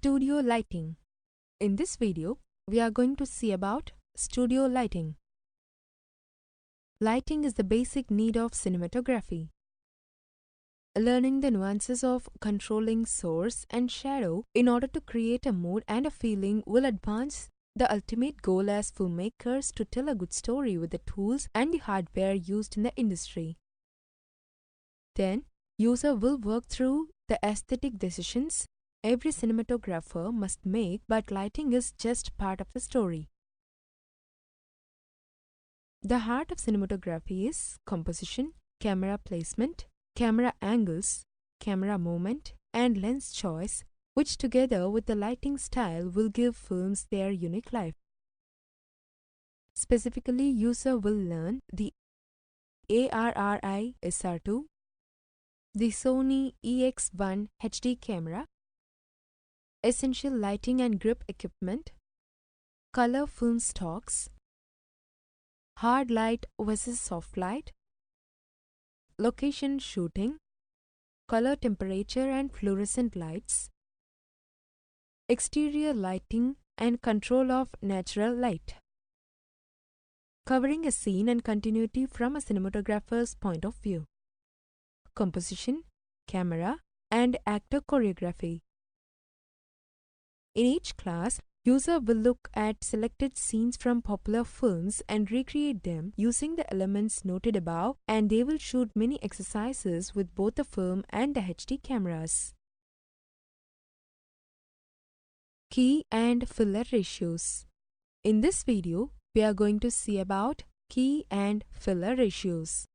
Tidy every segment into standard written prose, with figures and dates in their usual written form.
Studio lighting. In this video, we are going to see about studio lighting. Lighting is the basic need of cinematography. Learning the nuances of controlling source and shadow in order to create a mood and a feeling will advance the ultimate goal as filmmakers to tell a good story with the tools and the hardware used in the industry. Then, user will work through the aesthetic decisions every cinematographer must make, but lighting is just part of the story. The heart of cinematography is composition, camera placement, camera angles, camera movement, and lens choice, which together with the lighting style will give films their unique life. Specifically, user will learn the ARRI SR2, the Sony EX1 HD camera, essential lighting and grip equipment, color film stocks, hard light versus soft light, location shooting, color temperature and fluorescent lights, exterior lighting and control of natural light. Covering a scene and continuity from a cinematographer's point of view. Composition, camera, and actor choreography. In each class, user will look at selected scenes from popular films and recreate them using the elements noted above, and they will shoot many exercises with both the film and the HD cameras. Key and filler ratios. In this video, we are going to see about key and filler ratios.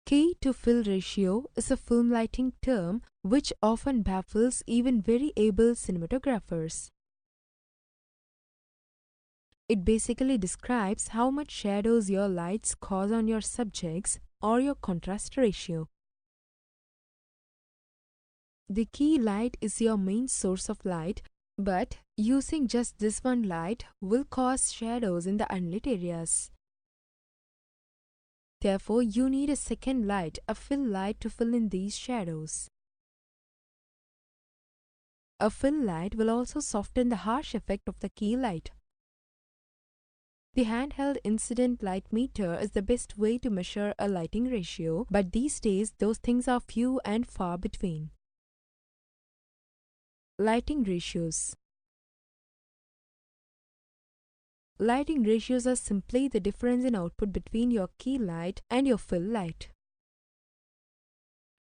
Key to fill ratio is a film lighting term which often baffles even very able cinematographers. It basically describes how much shadows your lights cause on your subjects or your contrast ratio. The key light is your main source of light, but using just this one light will cause shadows in the unlit areas. Therefore, you need a second light, a fill light, to fill in these shadows. A fill light will also soften the harsh effect of the key light. The handheld incident light meter is the best way to measure a lighting ratio, but these days those things are few and far between. Lighting ratios. Lighting ratios are simply the difference in output between your key light and your fill light.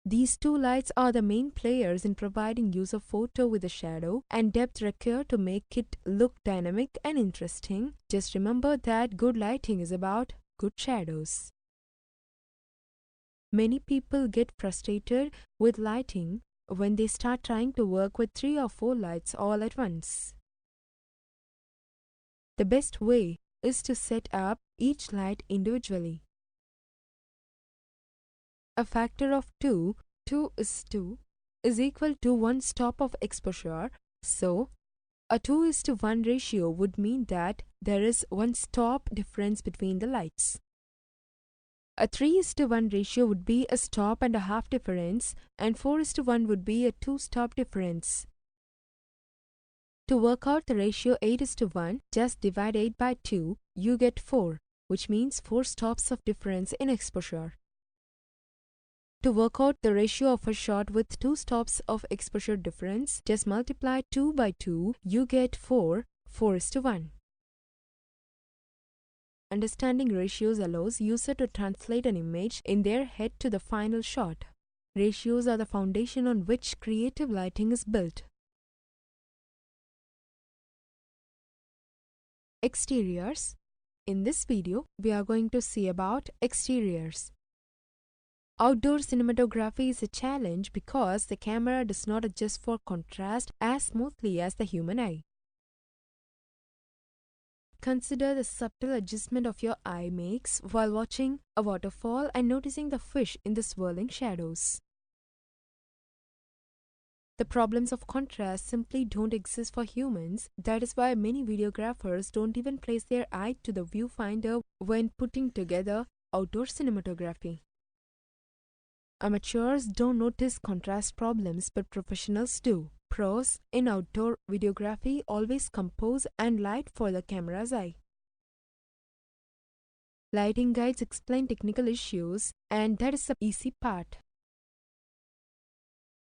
These two lights are the main players in providing user photo with the shadow and depth required to make it look dynamic and interesting. Just remember that good lighting is about good shadows. Many people get frustrated with lighting when they start trying to work with 3 or 4 lights all at once. The best way is to set up each light individually. A factor of 2 is equal to 1 stop of exposure, so a 2:1 ratio would mean that there is 1 stop difference between the lights. A 3:1 ratio would be a stop and a half difference, and 4:1 would be a 2 stop difference. To work out the ratio 8:1, just divide 8 by 2, you get 4, which means 4 stops of difference in exposure. To work out the ratio of a shot with 2 stops of exposure difference, just multiply 2 by 2, you get 4:1. Understanding ratios allows user to translate an image in their head to the final shot. Ratios are the foundation on which creative lighting is built. Exteriors. In this video, we are going to see about exteriors. Outdoor cinematography is a challenge because the camera does not adjust for contrast as smoothly as the human eye. Consider the subtle adjustment of your eye makes while watching a waterfall and noticing the fish in the swirling shadows. The problems of contrast simply don't exist for humans. That is why many videographers don't even place their eye to the viewfinder when putting together outdoor cinematography. Amateurs don't notice contrast problems, but professionals do. Pros in outdoor videography always compose and light for the camera's eye. Lighting guides explain technical issues, and that is the easy part.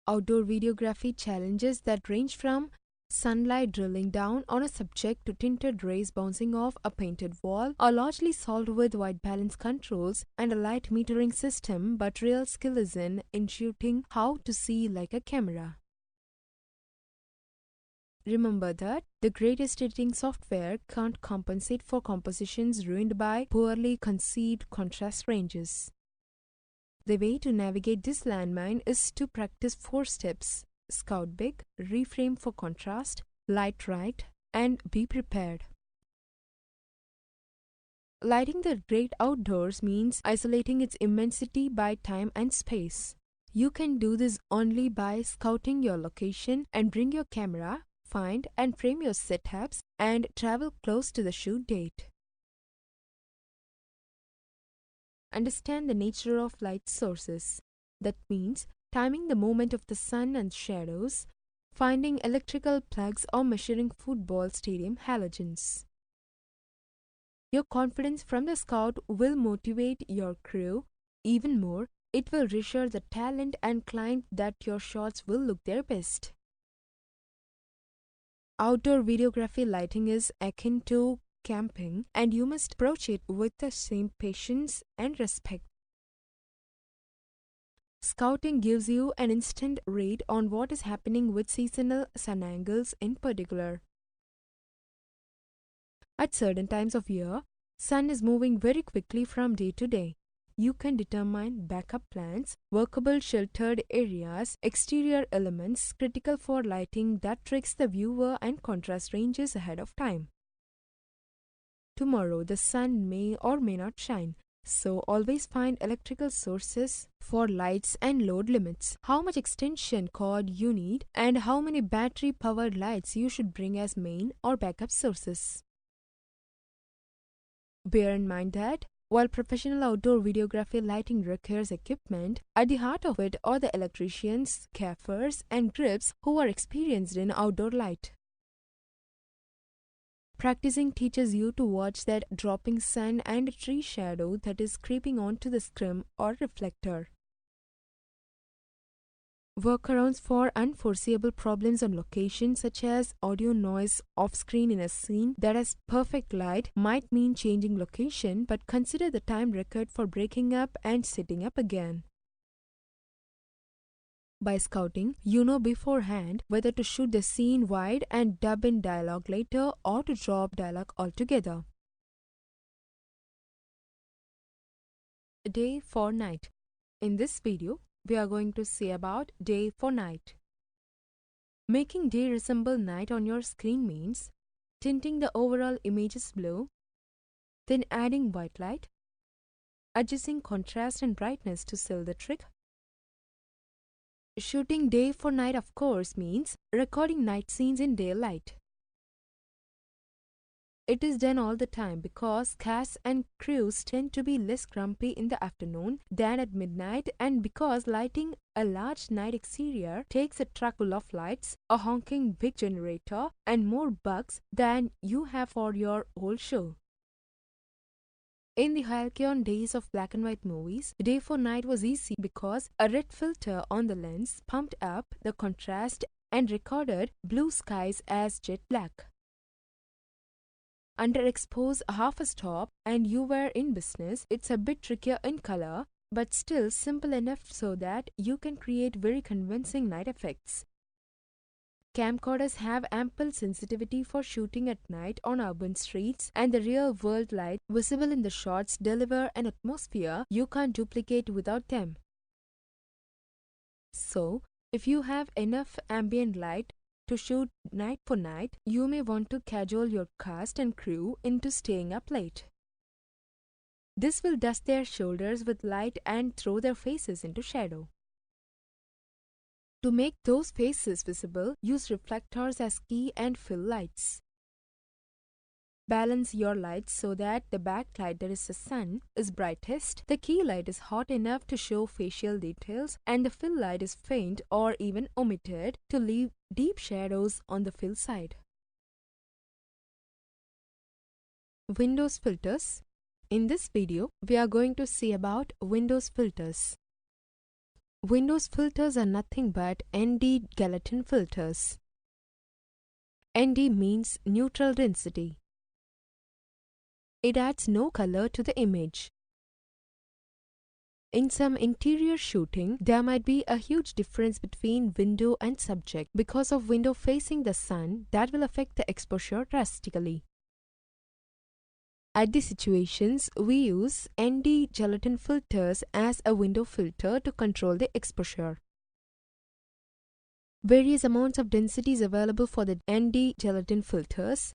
Outdoor videography challenges that range from sunlight drilling down on a subject to tinted rays bouncing off a painted wall are largely solved with white balance controls and a light metering system, but real skill is in shooting how to see like a camera. Remember that the greatest editing software can't compensate for compositions ruined by poorly conceived contrast ranges. The way to navigate this landmine is to practice 4 steps: scout big, reframe for contrast, light right, and be prepared. Lighting the great outdoors means isolating its immensity by time and space. You can do this only by scouting your location and bring your camera, find and frame your setups, and travel close to the shoot date. Understand the nature of light sources. That means timing the movement of the sun and shadows, finding electrical plugs, or measuring football stadium halogens. Your confidence from the scout will motivate your crew. Even more, it will reassure the talent and client that your shots will look their best. Outdoor videography lighting is akin to camping, and you must approach it with the same patience and respect. Scouting gives you an instant read on what is happening with seasonal sun angles in particular. At certain times of year, sun is moving very quickly from day to day. You can determine backup plans, workable sheltered areas, exterior elements critical for lighting that tricks the viewer, and contrast ranges ahead of time. Tomorrow the sun may or may not shine, so always find electrical sources for lights and load limits, how much extension cord you need, and how many battery powered lights you should bring as main or backup sources. Bear in mind that while professional outdoor videography lighting requires equipment, at the heart of it are the electricians, gaffers, and grips who are experienced in outdoor light. Practicing teaches you to watch that dropping sun and tree shadow that is creeping onto the scrim or reflector. Workarounds for unforeseeable problems on location, such as audio noise off-screen in a scene that has perfect light, might mean changing location, but consider the time required for breaking up and setting up again. By scouting, you know beforehand whether to shoot the scene wide and dub in dialogue later, or to drop dialogue altogether. Day for night. In this video, we are going to see about day for night. Making day resemble night on your screen means tinting the overall images blue, then adding white light, adjusting contrast and brightness to seal the trick. Shooting day for night, of course, means recording night scenes in daylight. It is done all the time because casts and crews tend to be less grumpy in the afternoon than at midnight, and because lighting a large night exterior takes a truck full of lights, a honking big generator, and more bugs than you have for your whole show. In the halcyon days of black and white movies, day for night was easy because a red filter on the lens pumped up the contrast and recorded blue skies as jet black. Underexpose half a stop and you were in business. It's a bit trickier in color, but still simple enough so that you can create very convincing night effects. Camcorders have ample sensitivity for shooting at night on urban streets, and the real-world light visible in the shots deliver an atmosphere you can't duplicate without them. So, if you have enough ambient light to shoot night for night, you may want to cajole your cast and crew into staying up late. This will dust their shoulders with light and throw their faces into shadow. To make those faces visible, use reflectors as key and fill lights. Balance your lights so that the backlight, that is the sun, is brightest, the key light is hot enough to show facial details, and the fill light is faint or even omitted to leave deep shadows on the fill side. Windows filters. In this video, we are going to see about Windows filters. Windows filters are nothing but ND Gallatin filters. ND means neutral density. It adds no color to the image. In some interior shooting, there might be a huge difference between window and subject. Because of window facing the sun, that will affect the exposure drastically. At these situations, we use ND gelatin filters as a window filter to control the exposure. Various amounts of density is available for the ND gelatin filters.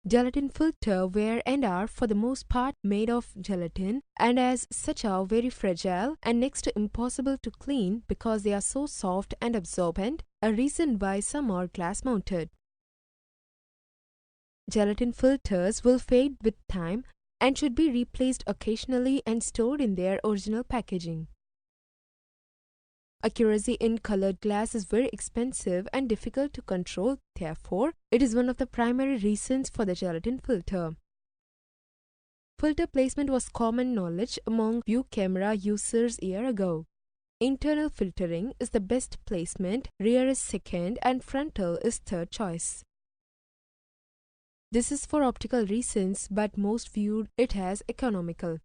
Gelatin filter were and are for the most part made of gelatin and as such are very fragile and next to impossible to clean because they are so soft and absorbent, a reason why some are glass mounted. Gelatin filters will fade with time and should be replaced occasionally and stored in their original packaging. Accuracy in colored glass is very expensive and difficult to control, therefore, it is one of the primary reasons for the gelatin filter. Filter placement was common knowledge among view camera users a year ago. Internal filtering is the best placement, rear is second, and frontal is third choice. This is for optical reasons, but most viewed it as economical.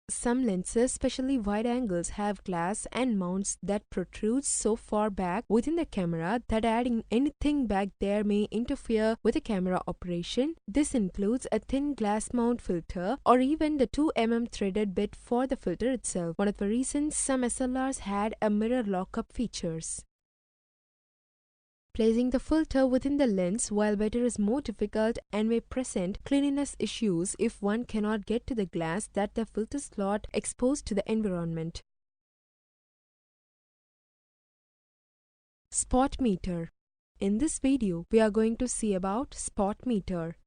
Some lenses, especially wide angles, have glass and mounts that protrude so far back within the camera that adding anything back there may interfere with the camera operation. This includes a thin glass mount filter or even the 2 mm threaded bit for the filter itself. One of the reasons some SLRs had a mirror lockup features. Placing the filter within the lens while better is more difficult and may present cleanliness issues if one cannot get to the glass that the filter slot exposed to the environment. Spot meter. In this video, we are going to see about spot meter.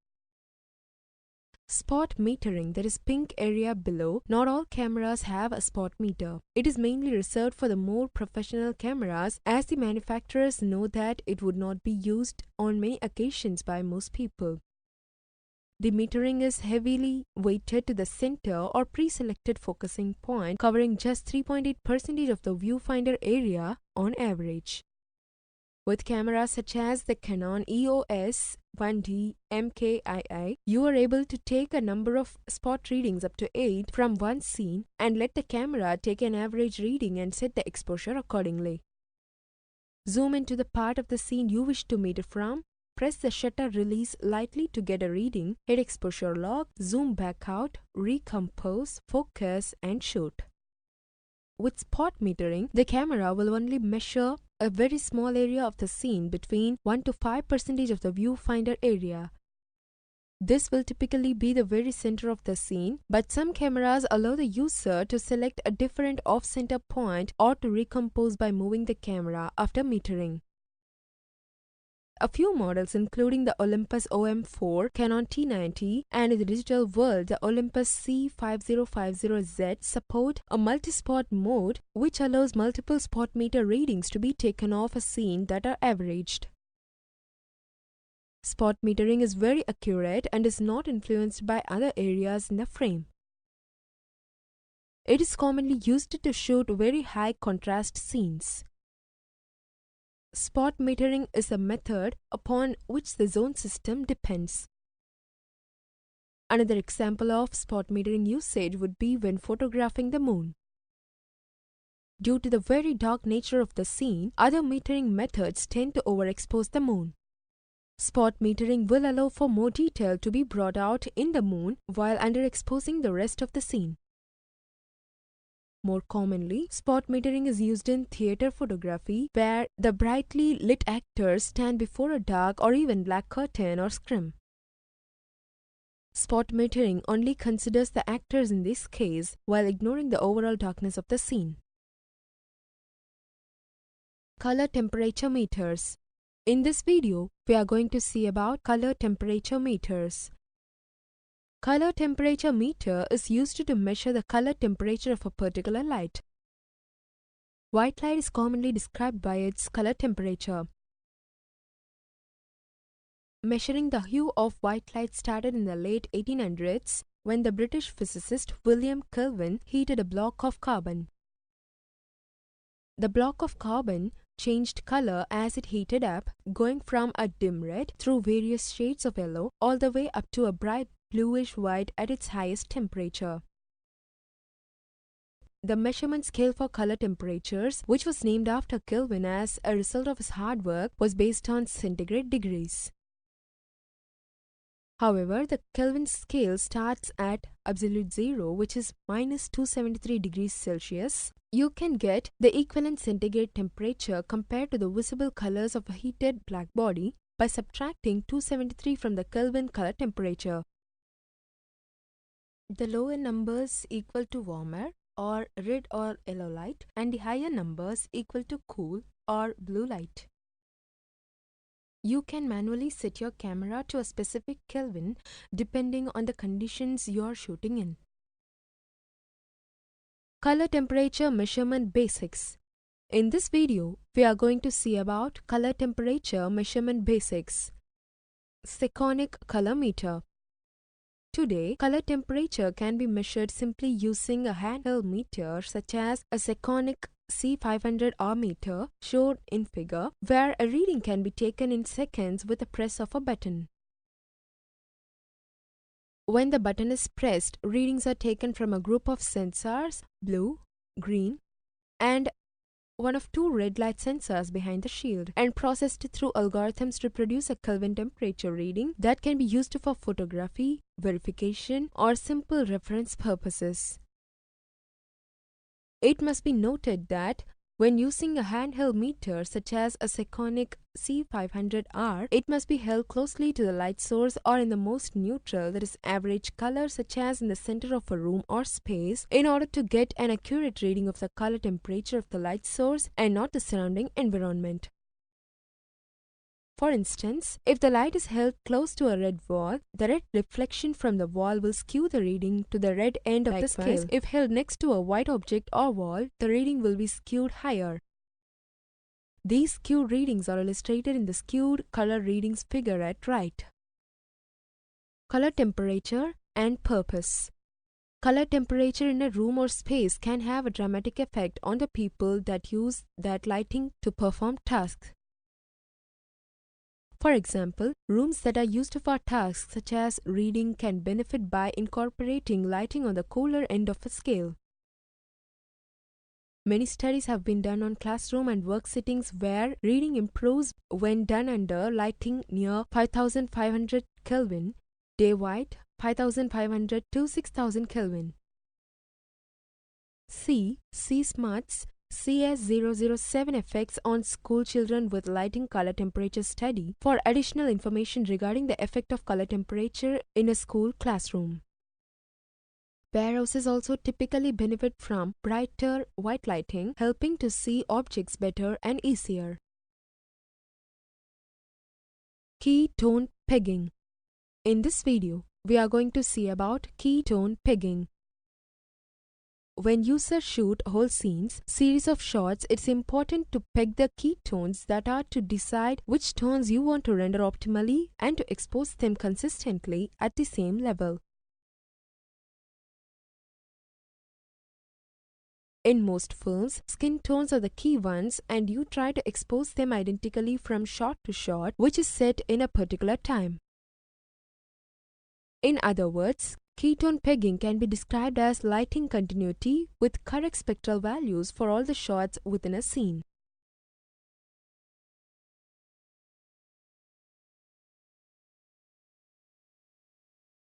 Spot metering, that is pink area below. Not all cameras have a spot meter. It is mainly reserved for the more professional cameras as the manufacturers know that it would not be used on many occasions by most people. The metering is heavily weighted to the center or pre-selected focusing point, covering just 3.8% of the viewfinder area on average. With cameras such as the Canon EOS 1D MKII, you are able to take a number of spot readings up to 8 from one scene and let the camera take an average reading and set the exposure accordingly. Zoom into the part of the scene you wish to meter from, press the shutter release lightly to get a reading, hit exposure lock, zoom back out, recompose, focus and shoot. With spot metering, the camera will only measure a very small area of the scene between 1 to 5% of the viewfinder area. This will typically be the very center of the scene, but some cameras allow the user to select a different off-center point or to recompose by moving the camera after metering. A few models including the Olympus OM4, Canon T90 and in the digital world the Olympus C5050Z support a multi-spot mode which allows multiple spot meter readings to be taken off a scene that are averaged. Spot metering is very accurate and is not influenced by other areas in the frame. It is commonly used to shoot very high contrast scenes. Spot metering is a method upon which the zone system depends. Another example of spot metering usage would be when photographing the moon. Due to the very dark nature of the scene, other metering methods tend to overexpose the moon. Spot metering will allow for more detail to be brought out in the moon while underexposing the rest of the scene. More commonly, spot metering is used in theater photography where the brightly lit actors stand before a dark or even black curtain or scrim. Spot metering only considers the actors in this case while ignoring the overall darkness of the scene. Color temperature meters. In this video, we are going to see about color temperature meters. Color temperature meter is used to measure the color temperature of a particular light. White light is commonly described by its color temperature. Measuring the hue of white light started in the late 1800s when the British physicist William Kelvin heated a block of carbon. The block of carbon changed color as it heated up, going from a dim red through various shades of yellow all the way up to a bright bluish white at its highest temperature. The measurement scale for color temperatures, which was named after Kelvin as a result of his hard work, was based on centigrade degrees. However, the Kelvin scale starts at absolute zero, which is minus 273 degrees Celsius. You can get the equivalent centigrade temperature compared to the visible colors of a heated black body by subtracting 273 from the Kelvin color temperature. The lower numbers equal to warmer or red or yellow light, and the higher numbers equal to cool or blue light. You can manually set your camera to a specific Kelvin depending on the conditions you are shooting in. Color temperature measurement basics. In this video, we are going to see about color temperature measurement basics. Seconic color meter. Today, color temperature can be measured simply using a handheld meter such as a Seconic C500R meter shown in figure, where a reading can be taken in seconds with a press of a button. When the button is pressed, readings are taken from a group of sensors, blue, green, and one of two red light sensors behind the shield, and processed through algorithms to produce a Kelvin temperature reading that can be used for photography, verification, or simple reference purposes. It must be noted that when using a handheld meter such as a Seconic C500R, it must be held closely to the light source or in the most neutral, that is average color, such as in the center of a room or space, in order to get an accurate reading of the color temperature of the light source and not the surrounding environment. For instance, if the light is held close to a red wall, the red reflection from the wall will skew the reading to the red end of the scale. If held next to a white object or wall, the reading will be skewed higher. These skewed readings are illustrated in the skewed color readings figure at right. Color temperature and purpose. Color temperature in a room or space can have a dramatic effect on the people that use that lighting to perform tasks. For example, rooms that are used for tasks such as reading can benefit by incorporating lighting on the cooler end of a scale. Many studies have been done on classroom and work settings where reading improves when done under lighting near 5500 Kelvin, day white 5500 to 6000 Kelvin. C Smart's CS007 effects on school children with lighting color temperature study for additional information regarding the effect of color temperature in a school classroom. Warehouses also typically benefit from brighter white lighting, helping to see objects better and easier. Ketone pegging. In this video, we are going to see about ketone pegging. When users shoot whole series of shots, it's important to peg the ketones that are to decide which tones you want to render optimally and to expose them consistently at the same level. In most films, skin tones are the key ones and you try to expose them identically from shot to shot, which is set in a particular time. In other words, ketone pegging can be described as lighting continuity with correct spectral values for all the shots within a scene.